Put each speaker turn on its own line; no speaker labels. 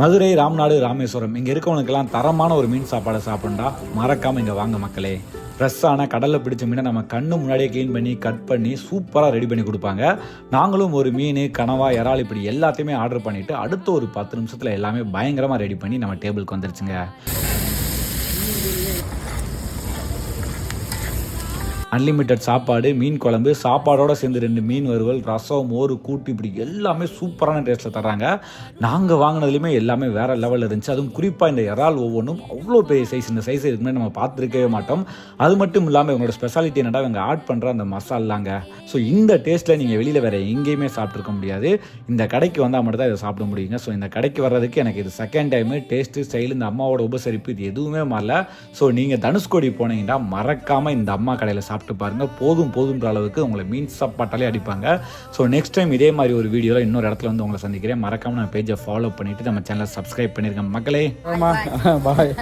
மதுரை, ராம்நாடு, ராமேஸ்வரம் இங்கே இருக்கவனுக்கெல்லாம் தரமான ஒரு மீன் சாப்பாடை சாப்பிட்டா மறக்காமல் இங்கே வாங்க மக்களே. ஃப்ரெஷ்ஷான கடலில் பிடிச்ச மீனை நம்ம கண்ணு முன்னாடியே க்ளீன் பண்ணி கட் பண்ணி சூப்பராக ரெடி பண்ணி கொடுப்பாங்க. நாங்களும் ஒரு மீன், கனவா, இறால் இப்படி எல்லாத்தையுமே ஆர்டர் பண்ணிவிட்டு அடுத்த ஒரு 10 நிமிஷத்தில் எல்லாமே பயங்கரமாக ரெடி பண்ணி நம்ம டேபிளுக்கு வந்துருச்சுங்க. அன்லிமிட்டட் சாப்பாடு, மீன் குழம்பு, சாப்பாடோடு சேர்ந்து 2 மீன் வறுவல், ரசம், மோர், கூட்டு இப்படி எல்லாமே சூப்பரான டேஸ்ட்டில் தர்றாங்க. நாங்கள் வாங்கினதுலையுமே எல்லாமே வேறு லெவலில் இருந்துச்சு. அதுவும் குறிப்பாக இந்த இறால் ஒவ்வொன்றும் அவ்வளோ பெரிய சைஸ். இந்த சைஸ் இதுக்கு முன்னாடி நம்ம பார்த்துருக்கவே மாட்டோம். அது மட்டும் இல்லாமல் இவங்களோட ஸ்பெஷாலிட்டி என்னடா இவங்க ஆட் பண்ணுற அந்த மசாலாங்க. ஸோ இந்த டேஸ்ட்டில் நீங்கள் வெளியில் வேறு எங்கேயுமே சாப்பிட்ருக்க முடியாது. இந்த கடைக்கு வந்தால் மட்டும் தான் இதை சாப்பிட முடியுங்க. ஸோ இந்த கடைக்கு வர்றதுக்கு எனக்கு இது செகண்ட் டைமு. டேஸ்ட்டு, ஸ்டைல், இந்த அம்மாவோட உபசரிப்பு இது எதுவுமே மாறல. ஸோ நீங்கள் தனுஷ்கோடி போனீங்கன்னா மறக்காமல் இந்த அம்மா கடையில் சாப்பிட்டு பாருங்கள். போதுன்ற அளவுக்கு உங்களை மீன் சாப்பாட்டாலே அடிப்பாங்க. ஸோ நெக்ஸ்ட் டைம் இதே மாதிரி ஒரு வீடியோவில் இன்னொரு இடத்துல வந்து உங்களை சந்திக்கிறேன். மறக்காமல் நான் பேஜை ஃபாலோ பண்ணிவிட்டு நம்ம சேனலை சப்ஸ்கிரைப் பண்ணியிருக்கேன் மக்களே.
பாய்.